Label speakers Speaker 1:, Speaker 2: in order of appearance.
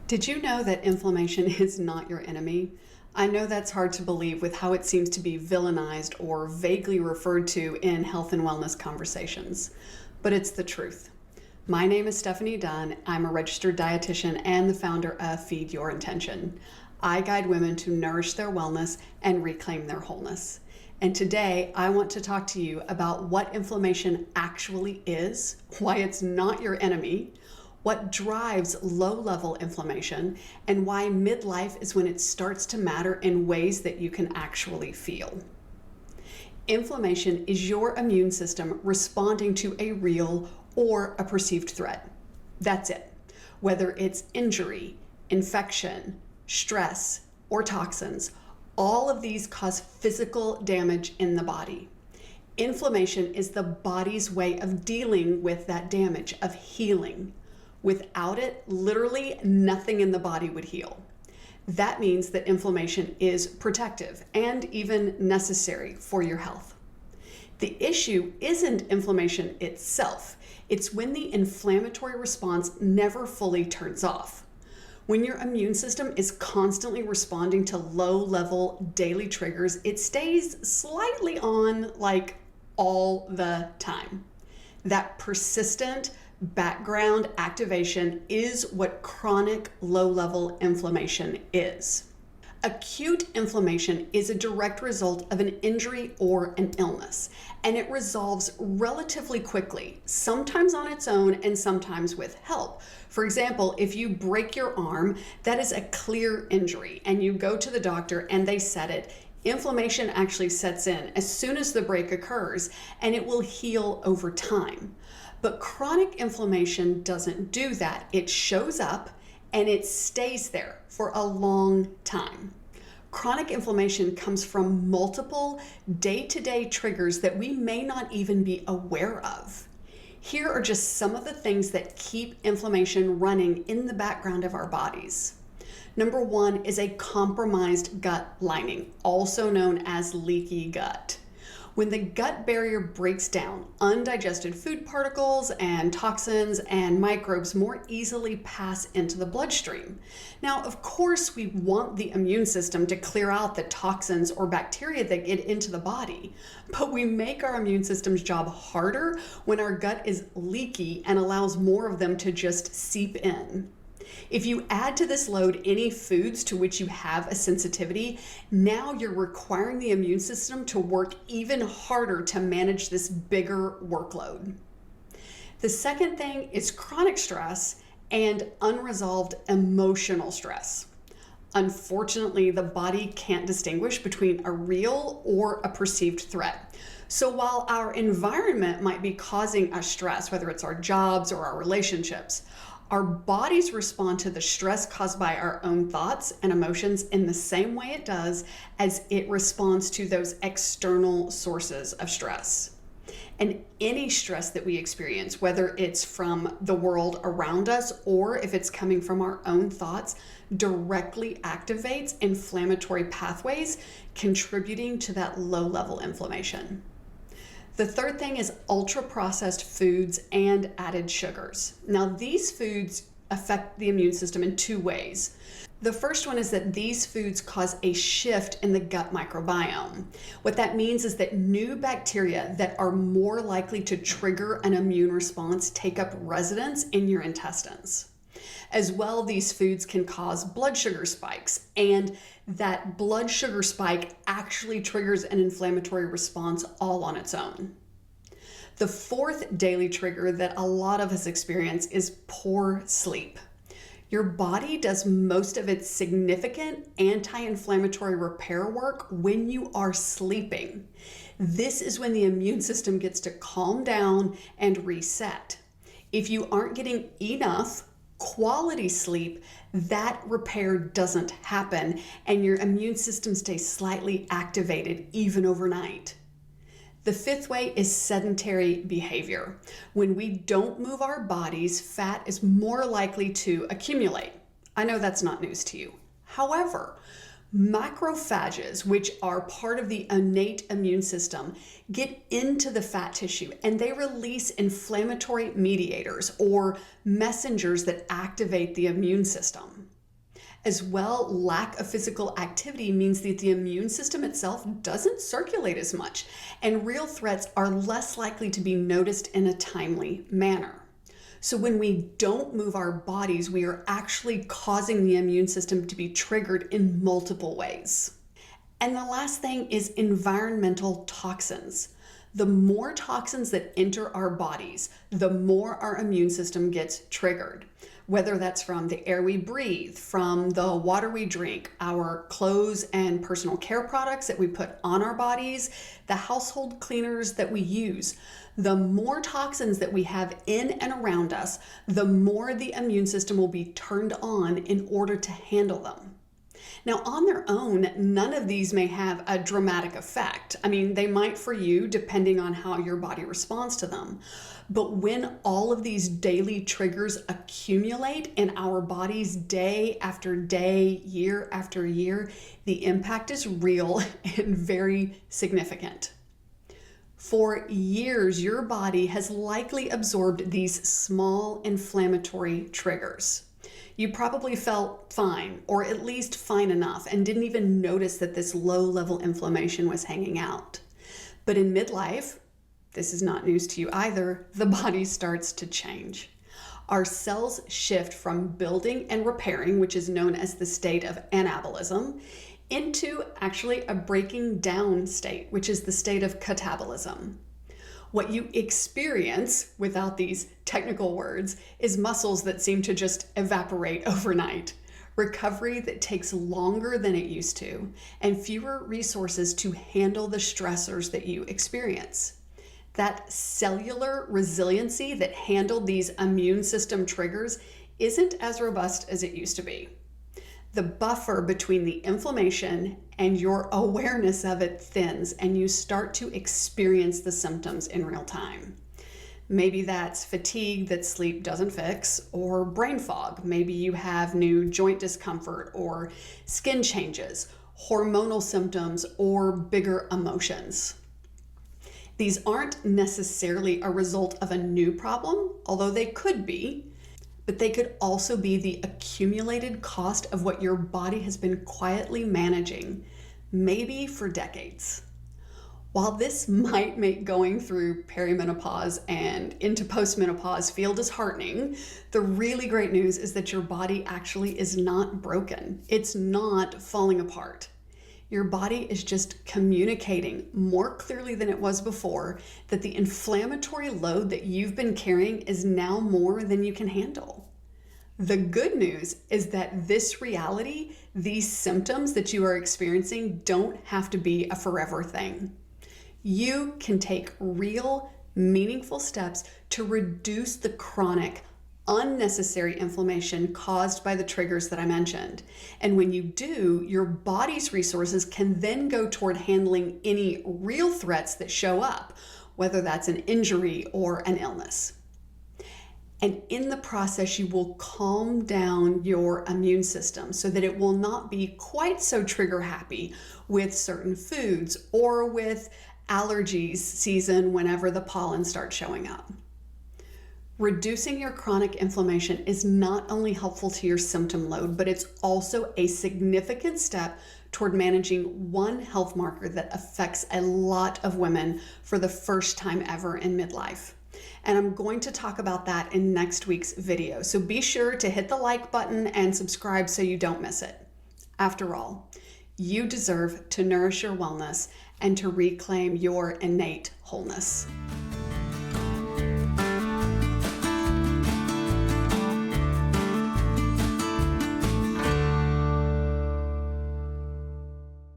Speaker 1: Did you know that inflammation is not your enemy? I know that's hard to believe with how it seems to be villainized or vaguely referred to in health and wellness conversations, but it's the truth. My name is Stephanie Dunn. I'm a registered dietitian and the founder of Feed Your Intention. I guide women to nourish their wellness and reclaim their wholeness. And today I want to talk to you about what inflammation actually is, why it's not your enemy, what drives low-level inflammation, and why midlife is when it starts to matter in ways that you can actually feel. Inflammation is your immune system responding to a real or a perceived threat. That's it. Whether it's injury, infection, stress, or toxins, all of these cause physical damage in the body. Inflammation is the body's way of dealing with that damage, of healing. Without it, literally nothing in the body would heal. That means that inflammation is protective and even necessary for your health. The issue isn't inflammation itself. It's when the inflammatory response never fully turns off. When your immune system is constantly responding to low-level daily triggers, it stays slightly on like all the time. That persistent background activation is what chronic low-level inflammation is. Acute inflammation is a direct result of an injury or an illness, and it resolves relatively quickly, sometimes on its own and sometimes with help. For example, if you break your arm, that is a clear injury, and you go to the doctor and they set it. Inflammation actually sets in as soon as the break occurs, and it will heal over time. But chronic inflammation doesn't do that. It shows up and it stays there for a long time. Chronic inflammation comes from multiple day-to-day triggers that we may not even be aware of. Here are just some of the things that keep inflammation running in the background of our bodies. Number one is a compromised gut lining, also known as leaky gut. When the gut barrier breaks down, undigested food particles and toxins and microbes more easily pass into the bloodstream. Now, of course, we want the immune system to clear out the toxins or bacteria that get into the body, but we make our immune system's job harder when our gut is leaky and allows more of them to just seep in. If you add to this load any foods to which you have a sensitivity, now you're requiring the immune system to work even harder to manage this bigger workload. The second thing is chronic stress and unresolved emotional stress. Unfortunately, the body can't distinguish between a real or a perceived threat. So while our environment might be causing us stress, whether it's our jobs or our relationships, our bodies respond to the stress caused by our own thoughts and emotions in the same way it does as it responds to those external sources of stress. And any stress that we experience, whether it's from the world around us or if it's coming from our own thoughts, directly activates inflammatory pathways, contributing to that low-level inflammation. The third thing is ultra-processed foods and added sugars. Now, these foods affect the immune system in two ways. The first one is that these foods cause a shift in the gut microbiome. What that means is that new bacteria that are more likely to trigger an immune response take up residence in your intestines. As well, these foods can cause blood sugar spikes, and that blood sugar spike actually triggers an inflammatory response all on its own. The fourth daily trigger that a lot of us experience is poor sleep. Your body does most of its significant anti-inflammatory repair work when you are sleeping. This is when the immune system gets to calm down and reset. If you aren't getting enough quality sleep, that repair doesn't happen and your immune system stays slightly activated even overnight. The fifth way is sedentary behavior. When we don't move our bodies, fat is more likely to accumulate. I know that's not news to you. However, macrophages, which are part of the innate immune system, get into the fat tissue and they release inflammatory mediators or messengers that activate the immune system. As well, lack of physical activity means that the immune system itself doesn't circulate as much, and real threats are less likely to be noticed in a timely manner. So when we don't move our bodies, we are actually causing the immune system to be triggered in multiple ways. And the last thing is environmental toxins. The more toxins that enter our bodies, the more our immune system gets triggered. Whether that's from the air we breathe, from the water we drink, our clothes and personal care products that we put on our bodies, the household cleaners that we use. The more toxins that we have in and around us, the more the immune system will be turned on in order to handle them. Now, on their own, none of these may have a dramatic effect. I mean, they might for you, depending on how your body responds to them. But when all of these daily triggers accumulate in our bodies day after day, year after year, the impact is real and very significant. For years, your body has likely absorbed these small inflammatory triggers. You probably felt fine, or at least fine enough, and didn't even notice that this low-level inflammation was hanging out. But in midlife, this is not news to you either, the body starts to change. Our cells shift from building and repairing, which is known as the state of anabolism, into actually a breaking down state, which is the state of catabolism. What you experience, without these technical words, is muscles that seem to just evaporate overnight, recovery that takes longer than it used to, and fewer resources to handle the stressors that you experience. That cellular resiliency that handled these immune system triggers isn't as robust as it used to be. The buffer between the inflammation and your awareness of it thins, and you start to experience the symptoms in real time. Maybe that's fatigue that sleep doesn't fix, or brain fog. Maybe you have new joint discomfort or skin changes, hormonal symptoms, or bigger emotions. These aren't necessarily a result of a new problem, although they could be, but they could also be the accumulated cost of what your body has been quietly managing, maybe for decades. While this might make going through perimenopause and into postmenopause feel disheartening, the really great news is that your body actually is not broken. It's not falling apart. Your body is just communicating more clearly than it was before that the inflammatory load that you've been carrying is now more than you can handle. The good news is that this reality, these symptoms that you are experiencing, don't have to be a forever thing. You can take real, meaningful steps to reduce the chronic, unnecessary inflammation caused by the triggers that I mentioned. And when you do, your body's resources can then go toward handling any real threats that show up, whether that's an injury or an illness. And in the process, you will calm down your immune system so that it will not be quite so trigger happy with certain foods or with allergies season whenever the pollen starts showing up. Reducing your chronic inflammation is not only helpful to your symptom load, but it's also a significant step toward managing one health marker that affects a lot of women for the first time ever in midlife. And I'm going to talk about that in next week's video. So be sure to hit the like button and subscribe so you don't miss it. After all, you deserve to nourish your wellness and to reclaim your innate wholeness.